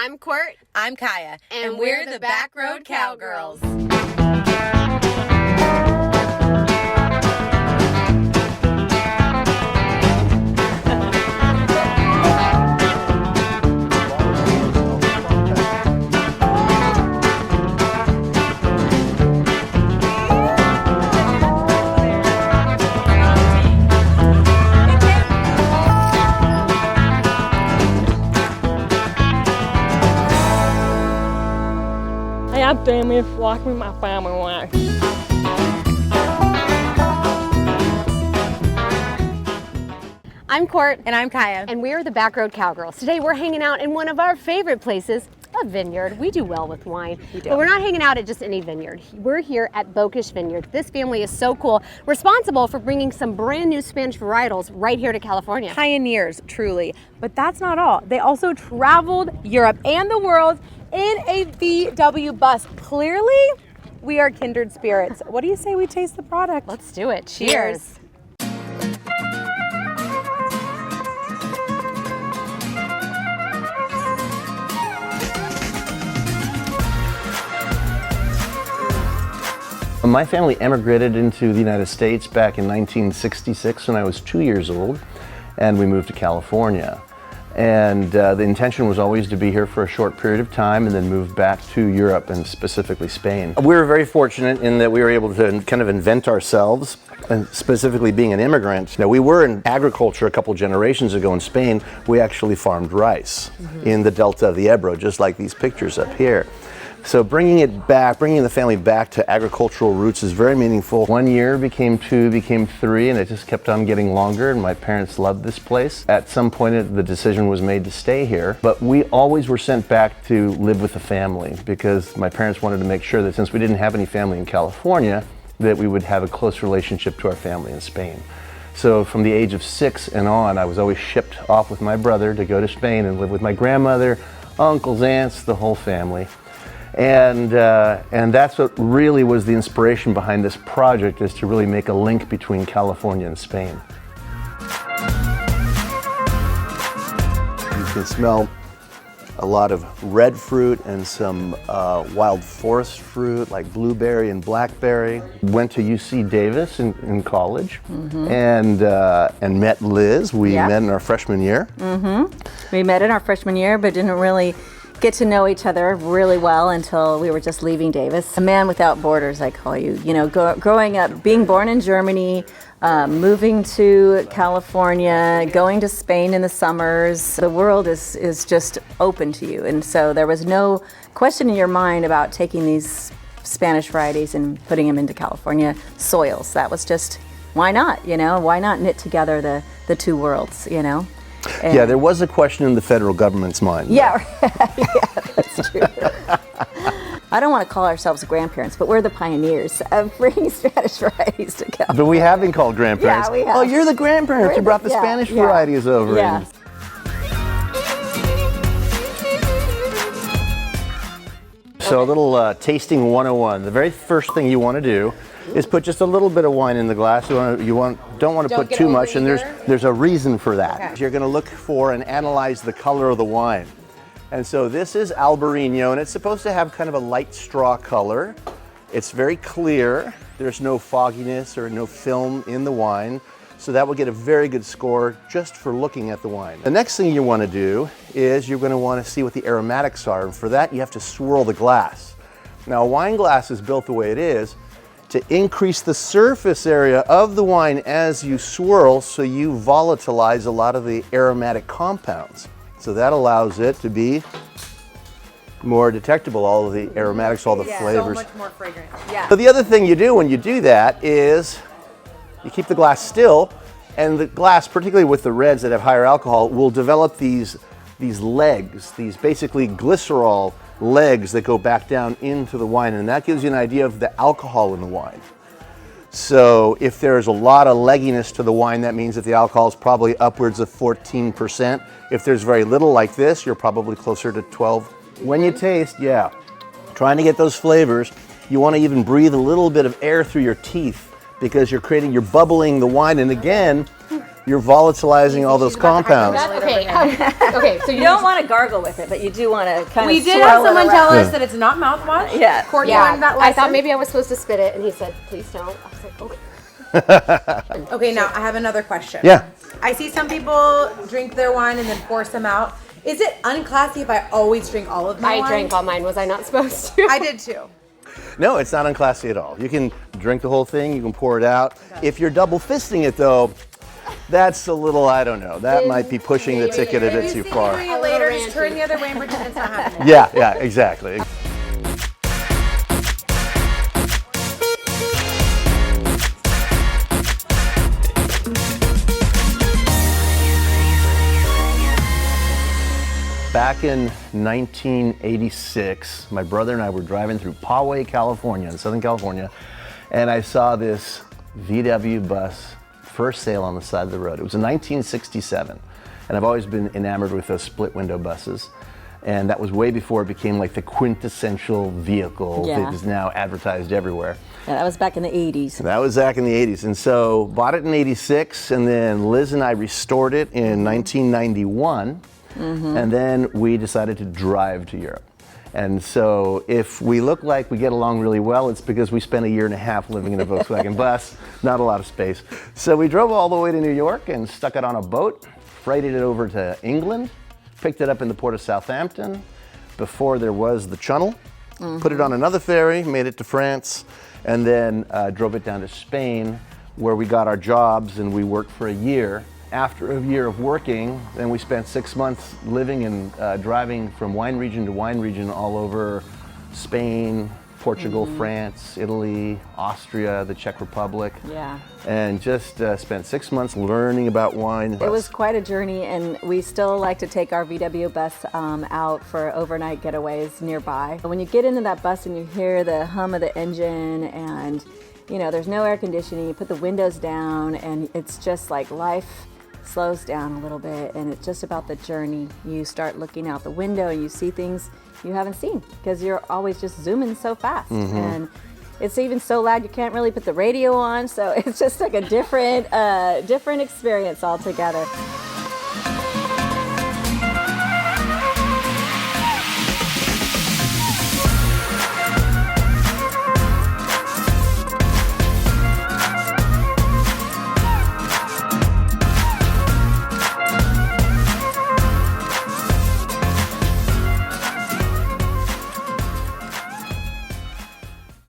I'm Court. I'm Kiah. And we're the Backroad Cowgirls. I'm family walking my family life. I'm Court. And I'm Kiah. And we're the Backroad Cowgirls. Today we're hanging out in one of our favorite places, a vineyard. We do well with wine. We do. But we're not hanging out at just any vineyard. We're here at Bokisch Vineyard. This family is so cool, responsible for bringing some brand new Spanish varietals right here to California. Pioneers, truly. But that's not all. They also traveled Europe and the world in a VW bus. Clearly, we are kindred spirits. What do you say we taste the product? Let's do it. Cheers. My family emigrated into the United States back in 1966 when I was 2 years old, and we moved to California. And the intention was always to be here for a short period of time and then move back to Europe and specifically Spain. We were very fortunate in that we were able to kind of invent ourselves, and specifically being an immigrant. Now, we were in agriculture a couple generations ago in Spain. We actually farmed rice in the Delta Ebro, just like these pictures up here. So bringing the family back to agricultural roots is very meaningful. 1 year became 2, became 3, and it just kept on getting longer, and my parents loved this place. At some point, the decision was made to stay here, but we always were sent back to live with the family because my parents wanted to make sure that since we didn't have any family in California, that we would have a close relationship to our family in Spain. So from the age of 6 and on, I was always shipped off with my brother to go to Spain and live with my grandmother, uncles, aunts, the whole family. And that's what really was the inspiration behind this project, is to really make a link between California and Spain. You can smell a lot of red fruit and some wild forest fruit like blueberry and blackberry. Went to UC Davis in college and met Liz. We met in our freshman year. We met in our freshman year, but didn't really get to know each other really well until we were just leaving Davis. A man without borders, I call you. You know, growing up, being born in Germany, moving to California, going to Spain in the summers, the world is just open to you. And so there was no question in your mind about taking these Spanish varieties and putting them into California soils. That was just, why not, you know? Why not knit together the two worlds, you know? And yeah, there was a question in the federal government's mind. Yeah, yeah, that's true. I don't want to call ourselves grandparents, but we're the pioneers of bringing Spanish varieties to California. But we have been called grandparents. Yeah, we have. Oh, you're the grandparents. You brought the Spanish varieties over. Yeah. So a little tasting 101. The very first thing you want to do is put just a little bit of wine in the glass. Don't want to put too much, and there's a reason for that. Okay. You're going to look for and analyze the color of the wine. And so this is Albarino, and it's supposed to have kind of a light straw color. It's very clear. There's no fogginess or no film in the wine. So that will get a very good score just for looking at the wine. The next thing you want to do is you're going to want to see what the aromatics are. And for that, you have to swirl the glass. Now, a wine glass is built the way it is to increase the surface area of the wine as you swirl, so you volatilize a lot of the aromatic compounds. So that allows it to be more detectable, all of the aromatics, all the flavors. So much more fragrant. Yeah. So the other thing you do when you do that is you keep the glass still, and the glass, particularly with the reds that have higher alcohol, will develop these legs, these basically glycerol legs that go back down into the wine, and that gives you an idea of the alcohol in the wine. So if there's a lot of legginess to the wine, that means that the alcohol is probably upwards of 14%. If there's very little like this, you're probably closer to 12. When you taste, trying to get those flavors, you want to even breathe a little bit of air through your teeth because you're bubbling the wine, and again, you're volatilizing all those compounds. Okay, so You don't want to gargle with it, but you do want to kind We of did have swirl it someone around. tell us that it's not mouthwash. Yeah. Courtney yeah, learned that I lesson. thought maybe I was supposed to spit it, and he said, please don't. I was like, okay. Okay, now I have another question. Yeah. I see some people drink their wine and then pour some out. Is it unclassy if I always drink all of my wine? I drank all mine. Was I not supposed to? I did too. No, it's not unclassy at all. You can drink the whole thing, you can pour it out. If you're double fisting it though, that's a little, I don't know, that might be pushing the ticket a bit too far. See you later, just turn the other way and pretend it's not happening. Yeah, exactly. Back in 1986, my brother and I were driving through Poway, California, in Southern California, and I saw this VW bus for sale on the side of the road. It was a 1967, and I've always been enamored with those split window buses. And that was way before it became like the quintessential vehicle that is now advertised everywhere. Yeah, that was back in the 80s. That was back in the 80s. And so bought it in 86, and then Liz and I restored it in 1991. And then we decided to drive to Europe. And so if we look like we get along really well, it's because we spent a year and a half living in a Volkswagen bus, not a lot of space. So we drove all the way to New York and stuck it on a boat, freighted it over to England, picked it up in the port of Southampton before there was the channel, put it on another ferry, made it to France, and then drove it down to Spain, where we got our jobs and we worked for a year. After a year of working, then we spent 6 months living and driving from wine region to wine region all over Spain, Portugal, France, Italy, Austria, the Czech Republic. Yeah. And just spent 6 months learning about wine. It was quite a journey, and we still like to take our VW bus out for overnight getaways nearby. When you get into that bus and you hear the hum of the engine and there's no air conditioning, you put the windows down and it's just like life slows down a little bit, and it's just about the journey. You start looking out the window and you see things you haven't seen because you're always just zooming so fast. And it's even so loud you can't really put the radio on, so it's just like a different experience altogether.